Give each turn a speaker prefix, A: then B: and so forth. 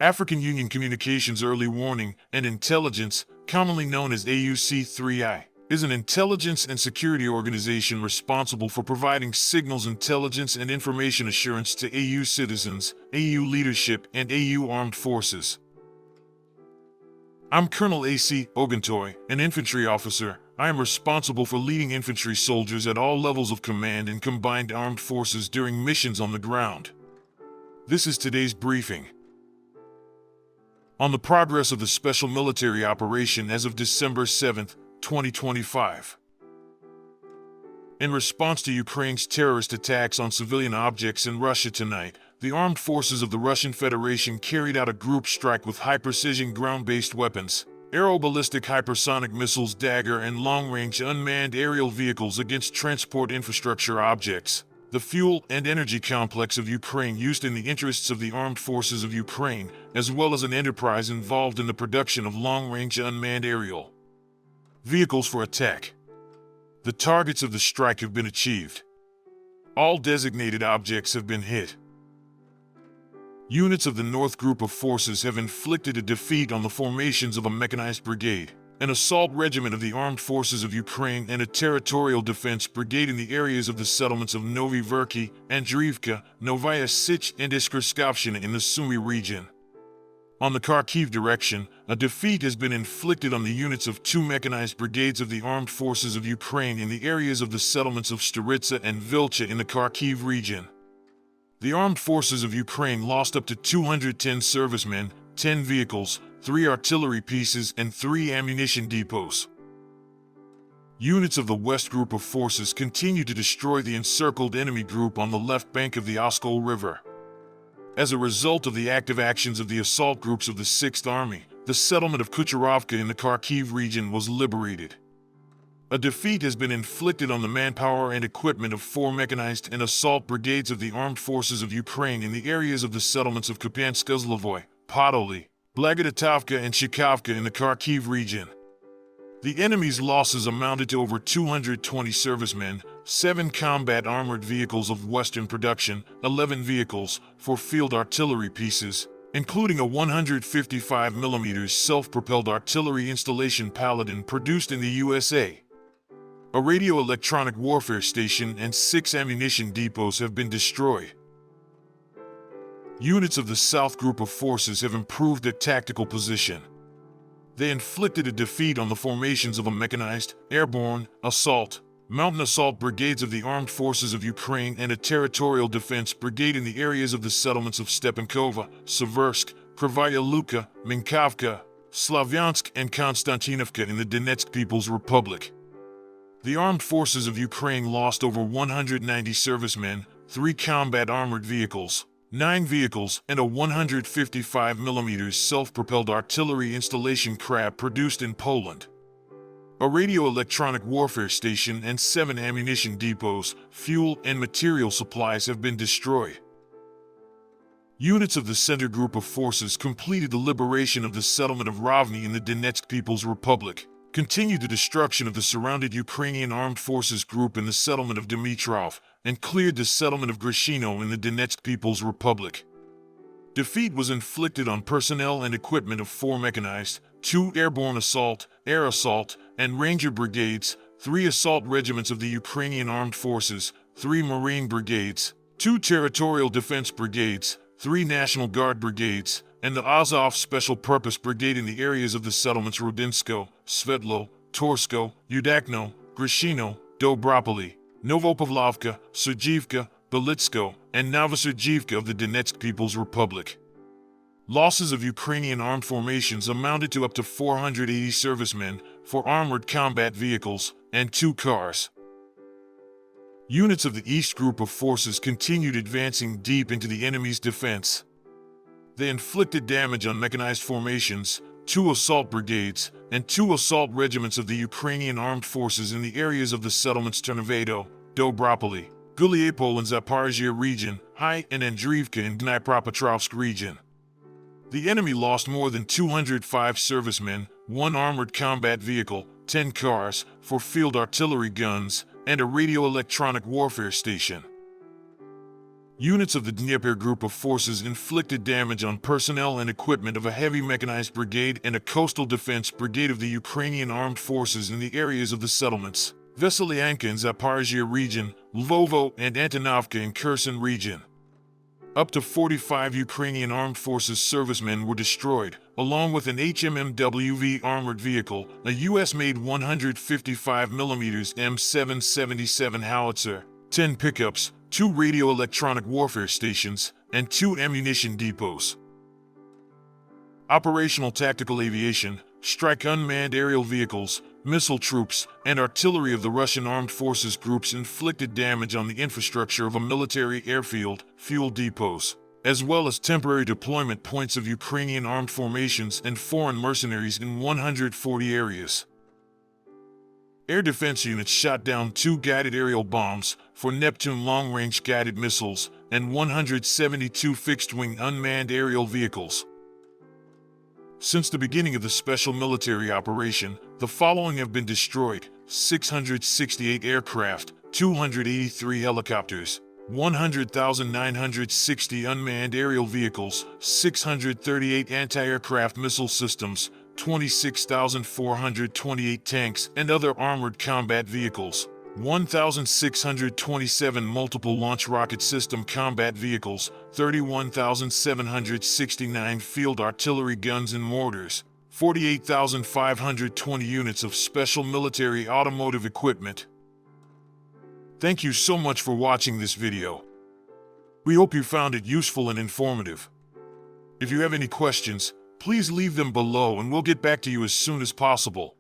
A: African Union Communications Early Warning and Intelligence, commonly known as AUC3I, is an intelligence and security organization responsible for providing signals intelligence and information assurance to AU citizens, AU leadership, and AU armed forces. I'm Colonel A.C. Oguntoy, an infantry officer. I am responsible for leading infantry soldiers at all levels of command in combined armed forces during missions on the ground. This is today's briefing on the progress of the special military operation as of December 7, 2025. In response to Ukraine's terrorist attacks on civilian objects in Russia tonight, the armed forces of the Russian Federation carried out a group strike with high-precision ground-based weapons, aero-ballistic hypersonic missiles Dagger and long-range unmanned aerial vehicles against transport infrastructure objects, the fuel and energy complex of Ukraine used in the interests of the armed forces of Ukraine, as well as an enterprise involved in the production of long-range unmanned aerial vehicles for attack. The targets of the strike have been achieved. All designated objects have been hit. Units of the North Group of Forces have inflicted a defeat on the formations of a mechanized brigade, an assault regiment of the Armed Forces of Ukraine, and a territorial defense brigade in the areas of the settlements of Novi Verki, Andriivka, Novaya Sich, and Iskrskovshchina in the Sumy region. On the Kharkiv direction, a defeat has been inflicted on the units of two mechanized brigades of the Armed Forces of Ukraine in the areas of the settlements of Staritsa and Vilcha in the Kharkiv region. The Armed Forces of Ukraine lost up to 210 servicemen, 10 vehicles, 3 artillery pieces, and 3 ammunition depots. Units of the West Group of Forces continue to destroy the encircled enemy group on the left bank of the Oskol River. As a result of the active actions of the assault groups of the 6th Army, the settlement of Kucherovka in the Kharkiv region was liberated. A defeat has been inflicted on the manpower and equipment of 4 mechanized and assault brigades of the Armed Forces of Ukraine in the areas of the settlements of Kupiansk-Uzlovoy, Podoli, Blagodatovka, and Chikhovka in the Kharkiv region. The enemy's losses amounted to over 220 servicemen, 7 combat armored vehicles of Western production, 11 vehicles, 4 field artillery pieces, including a 155mm self-propelled artillery installation Paladin produced in the USA. A radio-electronic warfare station and 6 ammunition depots have been destroyed. Units of the South Group of Forces have improved their tactical position. They inflicted a defeat on the formations of a mechanized, airborne, assault, mountain assault brigades of the Armed Forces of Ukraine and a territorial defense brigade in the areas of the settlements of Stepankova, Seversk, Krivaya Luka, Minkovka, Slavyansk, and Konstantinovka in the Donetsk People's Republic. The Armed Forces of Ukraine lost over 190 servicemen, 3 combat armored vehicles, 9 vehicles, and a 155mm self-propelled artillery installation Krab produced in Poland. A radio-electronic warfare station and 7 ammunition depots, fuel, and material supplies have been destroyed. Units of the Center Group of Forces completed the liberation of the settlement of Rovny in the Donetsk People's Republic, continued the destruction of the surrounded Ukrainian Armed Forces group in the settlement of Dmitrov, and cleared the settlement of Grishino in the Donetsk People's Republic. Defeat was inflicted on personnel and equipment of 4 mechanized, 2 airborne assault, air assault, and ranger brigades, 3 assault regiments of the Ukrainian Armed Forces, 3 Marine brigades, 2 territorial defense brigades, 3 National Guard brigades, and the Azov Special Purpose Brigade in the areas of the settlements Rodinsko, Svetlo, Torsko, Udakno, Grishino, Dobropoli, Novopavlovka, Sergivka, Belitsko, and Novosergivka of the Donetsk People's Republic. Losses of Ukrainian armed formations amounted to up to 480 servicemen, 4 armored combat vehicles, and 2 cars. Units of the East Group of Forces continued advancing deep into the enemy's defense. They inflicted damage on mechanized formations, 2 assault brigades, and 2 assault regiments of the Ukrainian Armed Forces in the areas of the settlements Ternovedo, Dobropoli, Guliapol in Zaporizhia region, Hai and Andriivka in Dnipropetrovsk region. The enemy lost more than 205 servicemen, 1 armored combat vehicle, 10 cars, 4 field artillery guns, and a radio-electronic warfare station. Units of the Dnieper Group of Forces inflicted damage on personnel and equipment of a heavy mechanized brigade and a coastal defense brigade of the Ukrainian armed forces in the areas of the settlements Veselyanka in Zaporizhia region, Lvovo and Antonovka in Kherson region. Up to 45 Ukrainian armed forces servicemen were destroyed, along with an HMMWV armored vehicle, a US-made 155mm M777 howitzer, 10 pickups, 2 radio-electronic warfare stations, and 2 ammunition depots. Operational tactical aviation, strike unmanned aerial vehicles, missile troops, and artillery of the Russian armed forces groups inflicted damage on the infrastructure of a military airfield, fuel depots, as well as temporary deployment points of Ukrainian armed formations and foreign mercenaries in 140 areas. Air defense units shot down 2 guided aerial bombs for Neptune long-range guided missiles and 172 fixed-wing unmanned aerial vehicles. Since the beginning of the special military operation, the following have been destroyed: 668 aircraft, 283 helicopters, 100,960 unmanned aerial vehicles, 638 anti-aircraft missile systems, 26,428 tanks and other armored combat vehicles, 1,627 multiple launch rocket system combat vehicles, 31,769 field artillery guns and mortars, 48,520 units of special military automotive equipment. Thank you so much for watching this video. We hope you found it useful and informative. If you have any questions, please leave them below and we'll get back to you as soon as possible.